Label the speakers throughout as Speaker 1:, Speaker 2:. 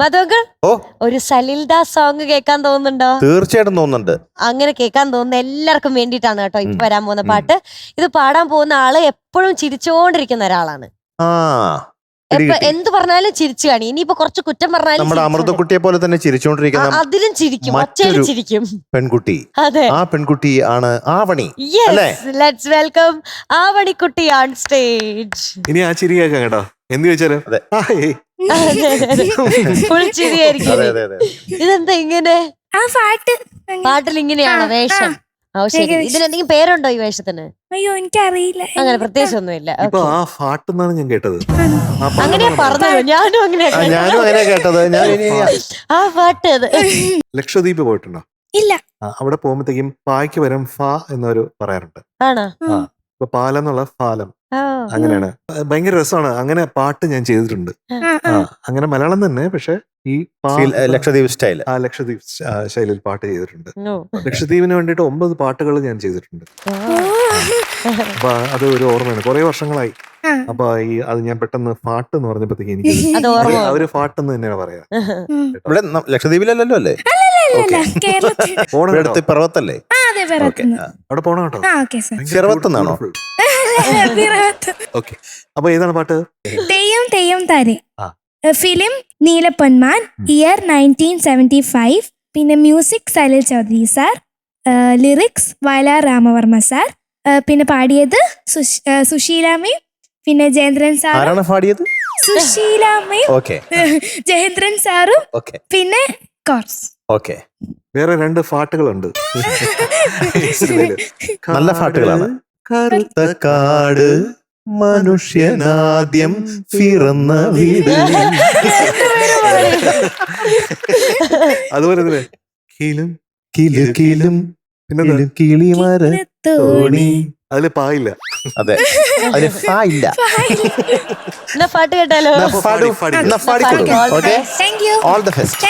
Speaker 1: മധുവങ്കൾ ഒരു സലിൽദാസ് സോങ് കേൾക്കാൻ തോന്നുന്നുണ്ടോ?
Speaker 2: തീർച്ചയായിട്ടും തോന്നുന്നുണ്ട്.
Speaker 1: അങ്ങനെ കേൾക്കാൻ തോന്നുന്ന എല്ലാവർക്കും വേണ്ടിയിട്ടാണ് കേട്ടോ ഇപ്പൊ വരാൻ പോകുന്ന പാട്ട്. ഇത് പാടാൻ പോകുന്ന ആള് എപ്പോഴും ചിരിച്ചോണ്ടിരിക്കുന്ന ഒരാളാണ്. എന്ത് പറഞ്ഞാലും ചിരിച്ചു കാണി. ഇനിയിപ്പോ കുറച്ച് കുറ്റം പറഞ്ഞാലും
Speaker 2: നമ്മുടെ അമൃതക്കുട്ടിയെ പോലെ തന്നെ ചിരിച്ചോണ്ടിരിക്കുന്ന
Speaker 1: അതിലും ചിരിക്കും, ഒച്ചയിലും ചിരിക്കും
Speaker 2: പെൺകുട്ടി.
Speaker 1: അതെ,
Speaker 2: ആ പെൺകുട്ടി ആണ് ആവണി.
Speaker 1: ലെറ്റ്സ് വെൽക്കം ആവണിക്കുട്ടി ഓൺ സ്റ്റേജ്.
Speaker 3: ഇനി ആ ചിരി കേൾക്കാം കേട്ടോ. എന്ത് ചോദിച്ചാലും
Speaker 1: ഫുൾ ചിരിയായിരിക്കും. ഇതെന്താ ഇങ്ങനെ പാട്ടിൽ ഇങ്ങനെയാണോ വേഷം? ശരി. ഇതിനെന്തെങ്കിലും പേരുണ്ടോ ഈ വേഷത്തിന്?
Speaker 4: അയ്യോ എനിക്കറിയില്ല,
Speaker 1: അങ്ങനെ പ്രത്യേകിച്ച് ഒന്നുമില്ല.
Speaker 3: ഞാൻ കേട്ടത്
Speaker 1: അങ്ങനെയാ പറഞ്ഞത്. ഞാനും അങ്ങനെ
Speaker 2: കേട്ടത്.
Speaker 1: ആ പാട്ട്
Speaker 3: ലക്ഷദ്വീപ് പോയിട്ടുണ്ടോ?
Speaker 4: ഇല്ല.
Speaker 3: അവിടെ പോകുമ്പോഴത്തേക്കും പായ്ക്ക് വരും ഫ എന്നൊരു പറയാറുണ്ട്.
Speaker 1: ആണോ?
Speaker 3: ഇപ്പൊ പാലം എന്നുള്ള ഫാലം, അങ്ങനെയാണ്. ഭയങ്കര രസമാണ്. അങ്ങനെ പാട്ട് ഞാൻ ചെയ്തിട്ടുണ്ട്. അങ്ങനെ മലയാളം തന്നെ, പക്ഷെ ഈ
Speaker 2: ലക്ഷദ്വീപ് സ്റ്റൈൽ,
Speaker 3: ലക്ഷദ്വീപ് ശൈലിയിൽ പാട്ട് ചെയ്തിട്ടുണ്ട്. ലക്ഷദ്വീപിന് വേണ്ടിയിട്ട് 9 പാട്ടുകൾ ഞാൻ ചെയ്തിട്ടുണ്ട്. അപ്പൊ അത് ഒരു ഓർമ്മയാണ്, കുറെ വർഷങ്ങളായി. അപ്പൊ അത് ഞാൻ പെട്ടെന്ന് പാട്ട് എന്ന് പറഞ്ഞപ്പോഴത്തേക്ക് എനിക്ക് അവര് പാട്ടെന്ന് തന്നെയാണ് പറയാ.
Speaker 2: ഇവിടെ ലക്ഷദ്വീപിലല്ലോ അല്ലേ? പർവ്വത്തല്ലേ?
Speaker 3: അവിടെ പോണോ കേട്ടോ?
Speaker 2: ചെറുവത്തുന്നാണോ?
Speaker 3: ഓക്കെ. അപ്പൊ ഏതാണ് പാട്ട്?
Speaker 4: തെയ്യം തെയ്യം താരെ. Film Neelapponman, year 1975. പിന്നെ music Salil Chowdhury sir, lyrics Vayalar Ramavarma sir, പിന്നെ പാടിയത് സുശീലാമ്മയും പിന്നെ ജയേന്ദ്രൻ സാറും. സുശീലാമ്മയും ജയേന്ദ്രൻ സാറും പിന്നെ കോർസ്.
Speaker 3: വേറെ 2 പാട്ടുകളുണ്ട്,
Speaker 2: നല്ല പാട്ടുകളാണ്. കറുത്ത കാട്, മനുഷ്യനാദ്യം പിറന്ന വീട്,
Speaker 3: അതുപോലെ തന്നെ കിലും
Speaker 2: കിലും പിന്നെ കിളിമരത്തോണി.
Speaker 3: അതില് പായില്ല.
Speaker 2: അതെ, അതില് ഫാ ഇല്ല.
Speaker 1: പാട്ട് കേട്ടാലോ?
Speaker 2: All the best.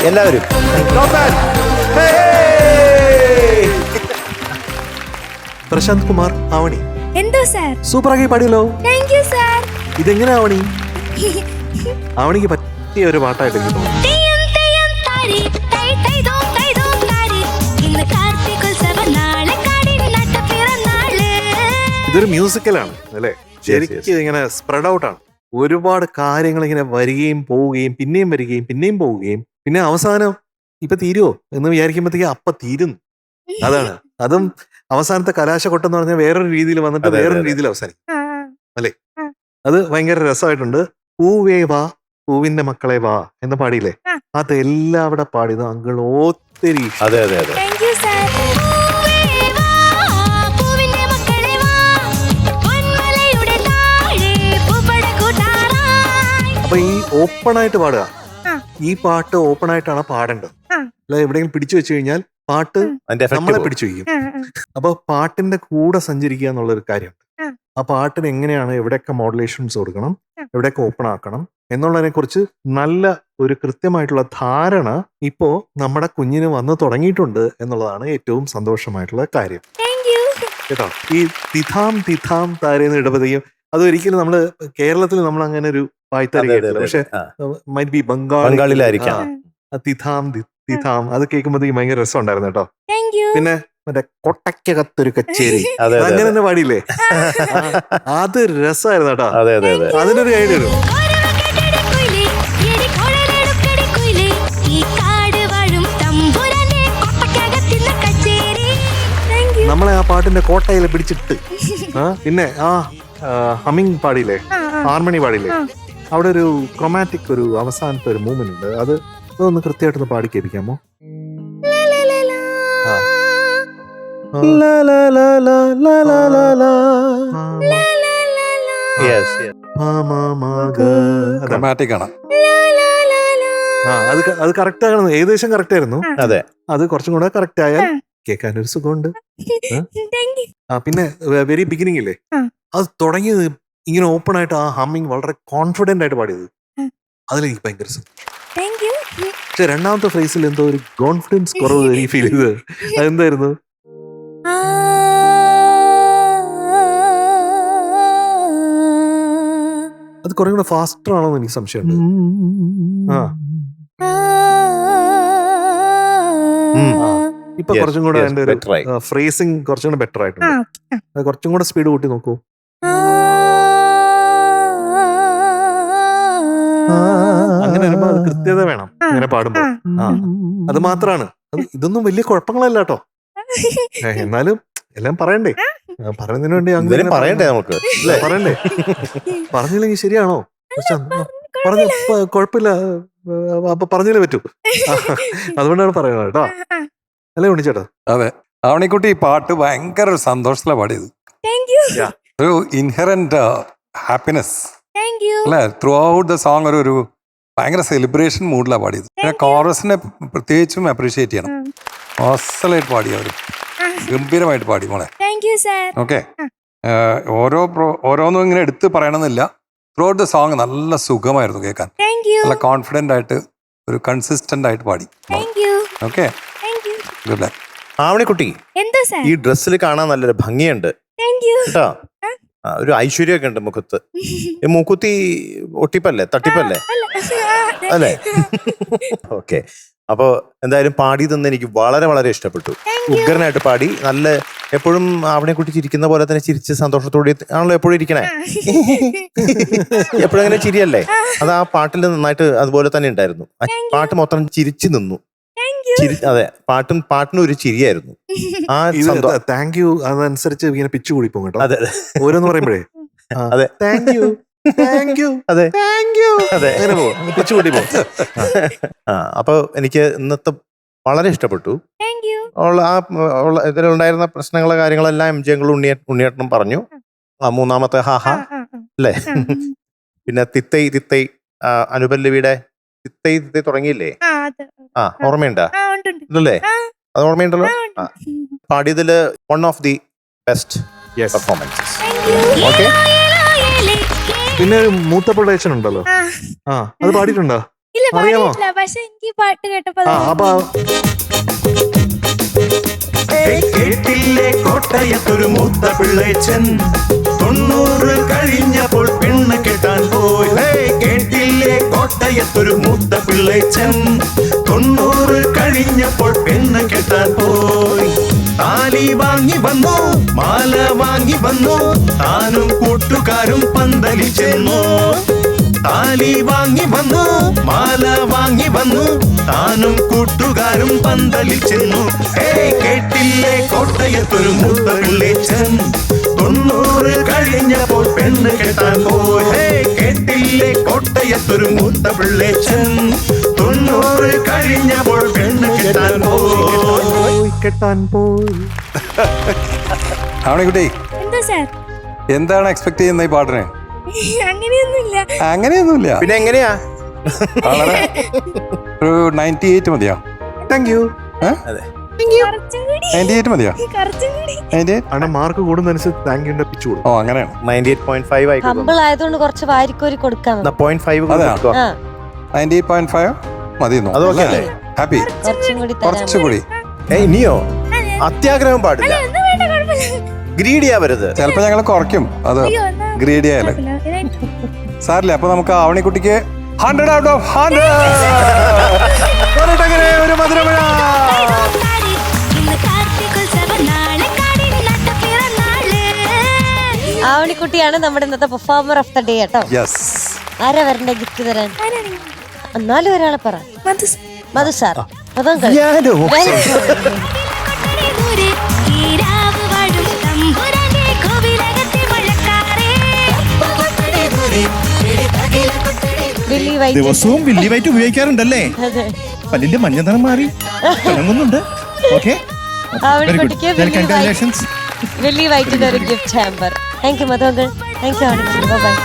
Speaker 2: എല്ലാവരും
Speaker 3: പ്രശാന്ത് കുമാർ ആവണി
Speaker 4: എന്തോ സാർ?
Speaker 3: സൂപ്പറാക്കി പാടിയല്ലോ.
Speaker 4: Thank you sir.
Speaker 3: ഇതെങ്ങനെ ആവണി? ആവണിക്ക് പറ്റിയ ഒരു പാട്ടായിട്ട് എനിക്ക് തോന്നുന്നു. ഇതൊരു മ്യൂസിക്കലാണ് അല്ലേ? ശരിക്കും ഇങ്ങനെ സ്പ്രെഡ് ഔട്ട് ആണ്. ഒരുപാട് കാര്യങ്ങൾ ഇങ്ങനെ വരികയും പോവുകയും പിന്നെയും വരികയും പിന്നെയും പോവുകയും പിന്നെ അവസാനം ഇപ്പൊ തീരുവോ എന്ന് വിചാരിക്കുമ്പോഴത്തേക്ക് അപ്പൊ തീരുന്നു. അതാണ്. അതും അവസാനത്തെ കലാശക്കൊട്ടെന്ന് പറഞ്ഞാൽ വേറൊരു രീതിയിൽ വന്നിട്ട് വേറൊരു രീതിയിൽ അവസാനിക്കും അല്ലേ? അത് ഭയങ്കര രസമായിട്ടുണ്ട്. പൂവേ വാ പൂവിന്റെ മക്കളെ വാ എന്ന് പാടിയില്ലേ? അതെല്ലാം അവിടെ പാടിയത് അങ്കിൾ ഒത്തിരി.
Speaker 2: അതെ അതെ അതെ.
Speaker 3: അപ്പൊ ഈ ഓപ്പൺ ആയിട്ട് പാടുക, ഈ പാട്ട് ഓപ്പൺ ആയിട്ടാണ് പാടേണ്ടത്. അല്ല എവിടെയെങ്കിലും പിടിച്ചു വെച്ച് കഴിഞ്ഞാൽ പാട്ട് നമ്മളെ പിടിച്ചു വയ്ക്കും. അപ്പൊ പാട്ടിന്റെ കൂടെ സഞ്ചരിക്കുക എന്നുള്ളൊരു കാര്യമുണ്ട്. ആ പാട്ടിന് എങ്ങനെയാണ് എവിടെയൊക്കെ മോഡുലേഷൻസ് കൊടുക്കണം, എവിടെയൊക്കെ ഓപ്പൺ ആക്കണം എന്നുള്ളതിനെ കുറിച്ച് നല്ല ഒരു കൃത്യമായിട്ടുള്ള ധാരണ ഇപ്പോ നമ്മുടെ കുഞ്ഞിന് വന്ന് തുടങ്ങിയിട്ടുണ്ട് എന്നുള്ളതാണ് ഏറ്റവും സന്തോഷമായിട്ടുള്ള കാര്യം കേട്ടോ. ഈ തിഥാം തിഥാം താരേന്ന് ഇടപെടുകയും അതൊരിക്കലും നമ്മള് കേരളത്തിൽ നമ്മൾ അങ്ങനെ ഒരു വായ്ത്താരി കേട്ടില്ല. പക്ഷെ മൈറ്റ് ബി
Speaker 2: ബംഗാളിലായിരിക്കാം.
Speaker 3: തിഥാം തിഥാം അത് കേൾക്കുമ്പോഴത്തേക്ക് ഭയങ്കര രസം ഉണ്ടായിരുന്നു കേട്ടോ. പിന്നെ മറ്റേ കൊട്ടയ്ക്കകത്തൊരു കച്ചേരി അങ്ങനെ തന്നെ പാടിയില്ലേ? അത് രസമായിരുന്നു കേട്ടോ. അതിനൊരു ഐഡിയ വരും. നമ്മളെ ആ പാട്ടിന്റെ കോട്ടയിൽ പിടിച്ചിട്ട് പിന്നെ ആ ഹമ്മിങ് പാടിയില്ലേ, ഹാർമണി പാടിയില്ലേ, അവിടെ ഒരു ക്രൊമാറ്റിക് ഒരു അവസാനത്തെ ഒരു മൂവ്മെന്റ് ഉണ്ട്. അത് അതൊന്ന് കൃത്യമായിട്ടൊന്ന് പാടി കേൾപ്പിക്കാമോ? അത് കറക്റ്റ് ആകണം. ഏകദേശം കറക്റ്റ് ആയിരുന്നു.
Speaker 2: അതെ,
Speaker 3: അത് കുറച്ചും കൂടെ കറക്റ്റ് ആയാൽ കേൾക്കാനൊരു സുഖമുണ്ട്. പിന്നെ വെരി ബിഗിനിങ് ഇല്ലേ, അത് തുടങ്ങിയത് ഇങ്ങനെ ഓപ്പൺ ആയിട്ട് ആ ഹമ്മിങ് വളരെ കോൺഫിഡന്റ് ആയിട്ട് പാടിയത്, അതിലെനിക്ക് ഭയങ്കര സന്തോഷം. പക്ഷെ രണ്ടാമത്തെ ഫ്രേസിൽ എന്തോ ഒരു കോൺഫിഡൻസ് കുറവ് എനിക്ക് ഫീൽ ചെയ്തത്. അതെന്തായിരുന്നു? അത് കുറെ കൂടെ ഫാസ്റ്റർ ആണോ എന്ന് എനിക്ക് സംശയമുണ്ട്. ഇപ്പൊ കുറച്ചും കൂടെ അതിന്റെ ഒരു ഫ്രേസിങ് കുറച്ചും കൂടെ ബെറ്റർ ആയിട്ടുണ്ട്. അത് കുറച്ചും കൂടെ സ്പീഡ് കൂട്ടി നോക്കൂ. അങ്ങനെ വരുമ്പോ അത് കൃത്യത വേണം ഇങ്ങനെ പാടുമ്പോ. അത് മാത്രാണ്. ഇതൊന്നും വലിയ കുഴപ്പങ്ങളല്ല കേട്ടോ. എന്നാലും എല്ലാം പറയണ്ടേ. പറയുന്നതിന് വേണ്ടി
Speaker 2: എന്തേലും പറയണ്ടേ നമുക്ക് അല്ലേ?
Speaker 3: പറയണ്ടേ? പറഞ്ഞില്ലെങ്കിൽ ശരിയാണോ? പറഞ്ഞ കുഴപ്പമില്ല, അപ്പൊ പറഞ്ഞാലേ പറ്റൂ. അതുകൊണ്ടാണ് പറയുന്നത് കേട്ടോ. അല്ലേ ഉണ്ണിച്ചേട്ടാ?
Speaker 5: അതെ, ആവണിക്കുട്ടി ഈ പാട്ട് ഭയങ്കര ഒരു സന്തോഷത്തിലാണ് പാടിയത്. ഒരു ഇൻഹെറന്റ് ഹാപ്പിനെസ് അല്ലെ, ത്രൂ ഔട്ട് ദ സോങ്. ഒരു ഭയങ്കര സെലിബ്രേഷൻ മൂഡിലാണ് പാടിയത്. പിന്നെ കോറസിനെ പ്രത്യേകിച്ചും അപ്രീഷിയേറ്റ് ചെയ്യണം. അസലായിട്ട് പാടി അവർ, ഗംഭീരമായിട്ട് പാടി മോളെ. ഓക്കെ, ഓരോന്നും ഇങ്ങനെ എടുത്ത് പറയണമെന്നില്ല. ത്രൂ ഔട്ട് ദ സോങ് നല്ല സുഖമായിരുന്നു കേൾക്കാൻ. നല്ല കോൺഫിഡന്റ് ആയിട്ട് ഒരു കൺസിസ്റ്റന്റ് ആയിട്ട് പാടി. Okay, good luck.
Speaker 2: ആവണിക്കുട്ടി, ഈ ഡ്രസ്സിൽ കാണാൻ നല്ലൊരു ഭംഗിയുണ്ട് കേട്ടോ. ഒരു ഐശ്വര്യമൊക്കെ ഉണ്ട് മുഖത്ത്. ഈ മൂക്കുത്തി ഒട്ടിപ്പല്ലേ, തട്ടിപ്പല്ലേ അല്ലേ? ഓക്കെ, അപ്പൊ എന്തായാലും പാടി തന്നെ എനിക്ക് വളരെ വളരെ ഇഷ്ടപ്പെട്ടു. ഉഗ്രനായിട്ട് പാടി. നല്ല എപ്പോഴും ആവണിക്കുട്ടി ചിരിക്കുന്ന പോലെ തന്നെ ചിരിച്ച് സന്തോഷത്തോടെ ആണല്ലോ എപ്പോഴും ഇരിക്കണേ. എപ്പോഴും അങ്ങനെ ചിരിയല്ലേ? അത് ആ പാട്ടിൽ നന്നായിട്ട് അതുപോലെ തന്നെ ഉണ്ടായിരുന്നു. പാട്ട് മൊത്തം ചിരിച്ചു നിന്നു. അതെ, പാട്ടിന് ഒരു ചിരിയായിരുന്നു. ആ
Speaker 3: താങ്ക് യു അതനുസരിച്ച് ഇങ്ങനെ പിച്ചു കൂടി പോകും കേട്ടോ.
Speaker 2: അതെ,
Speaker 3: ഓരോന്ന് പറയുമ്പോഴേ
Speaker 2: അതെ,
Speaker 3: താങ്ക് യു താങ്ക് യു
Speaker 2: അതെ,
Speaker 3: താങ്ക് യു,
Speaker 2: അതെ,
Speaker 3: അങ്ങനെ പോകും, പിച്ചു കൂടി പോകും.
Speaker 2: അപ്പൊ എനിക്ക് ഇന്നത്തെ വളരെ ഇഷ്ടപ്പെട്ടു. ഇതിലുണ്ടായിരുന്ന പ്രശ്നങ്ങളെ കാര്യങ്ങളെല്ലാം എം ജി അങ്കിളും ഉണ്ണിയേട്ടനും പറഞ്ഞു. മൂന്നാമത്തെ ഹാഹ അല്ലേ? പിന്നെ തിത്തൈ തിത്തൈ അനുപല്ലവിയുടെ തിത്തൈ തിത്തൈ തുടങ്ങിയില്ലേ? ഓർമ്മയുണ്ടാ? ഇല്ലല്ലേ? അത് ഓർമ്മയുണ്ടല്ലോ. പാടിയതില് one of the best performances. Okay,
Speaker 3: പിന്നെ മൂത്ത പ്രൊഡക്ഷൻ ഉണ്ടല്ലോ, അത് പാടിയിട്ടുണ്ടോ? അറിയാമോ?
Speaker 4: പക്ഷെ എനിക്ക് പാട്ട് കേട്ടപ്പോ
Speaker 3: അപ്പൊ
Speaker 6: കേട്ടില്ലേ കോട്ടയത്തൊരു മൂത്ത പിള്ളേച്ചൻ 90 കഴിഞ്ഞപ്പോൾ പെണ്ണ് കെട്ടാൻ പോയി. കേട്ടില്ലേ കോട്ടയത്തൊരു മൂത്ത പിള്ളേച്ചൻ 90 കഴിഞ്ഞപ്പോൾ പെണ്ണ് കെട്ടാൻ പോയി. താലി വാങ്ങി വന്നു, മാല വാങ്ങി വന്നു, താനും കൂട്ടുകാരും പന്തലിൽ ചെന്നു. താലി വാങ്ങി വന്നു, മാല വാങ്ങി വന്നു, താനും കൂട്ടുകാരും പന്തലിൽ ചെന്നു. കേട്ടില്ലേ കോട്ടയത്തൊരു മൂത്ത പിള്ളേച്ചൻ 90 കഴിഞ്ഞപ്പോൾ പെണ്ണ് കെട്ടാൻ പോയി. കേട്ടില്ലേ കോട്ടയത്തൊരു മൂത്ത പിള്ളേച്ചൻ 90 കഴിഞ്ഞപ്പോൾ പെണ്ണ് കെട്ടാൻ പോയി.
Speaker 5: ആവണിക്കുട്ടി, എന്താണ് എക്സ്പെക്ട് ചെയ്യുന്ന ഈ പാട്ടിനെ? അങ്ങനെയൊന്നുമില്ല.
Speaker 2: പിന്നെ എങ്ങനെയാ?
Speaker 5: വളരെ ഒരു 98 മതിയോ?
Speaker 3: Thank you.
Speaker 5: 98 മതിയോ? 98
Speaker 3: മാർക്ക് കൂടുന്നതനുസരിച്ച് താങ്ക് യുന്റെ പിച്ചു കൂടും.
Speaker 5: ഓ, അങ്ങനെയാണ്.
Speaker 2: 98.5 ആയിക്കോട്ടെ.
Speaker 1: ഹമ്പിൾ ആയതുകൊണ്ട് കുറച്ച് വാരിക്കോരി കൊടുക്കാം.
Speaker 2: 0.5
Speaker 5: 98.5 മതി.
Speaker 2: അതൊക്കെ അല്ലേ?
Speaker 5: ഹാപ്പി? കുറച്ചുകൂടി.
Speaker 2: ഇനിയോ? അത്യാഗ്രഹം പാടില്ല, ഗ്രീഡി ആവരുത്.
Speaker 5: ചിലപ്പോ ഞങ്ങൾ കുറയ്ക്കും. അത് ഗ്രീഡി ആയാലും സാറില്ല. അപ്പൊ നമുക്ക് ആവണിക്കുട്ടിക്ക് 100 out of 100 ഒരു മധുരമഴ.
Speaker 1: ആവണിക്കുട്ടിയാണ് നമ്മുടെ ഇന്നത്തെ പെർഫോമർ ഓഫ് ദ ഡേ കേട്ടോ. ആരാ വരണ്ട ഗിഫ്റ്റ് തരാൻ? എന്നാലും ഒരാളെ പറ. മധു സാർ.
Speaker 7: ദിവസവും വില്ലി വൈറ്റ് ഉപയോഗിക്കാറുണ്ടല്ലേ? പല്ലിന്റെ മഞ്ഞ നിറം മാറി തിളങ്ങുന്നുണ്ട്. ഓക്കെ,
Speaker 1: വില്ലി വൈറ്റിന്റെ ഒരു gift hamper. Thank you Madhu. Thank you. By.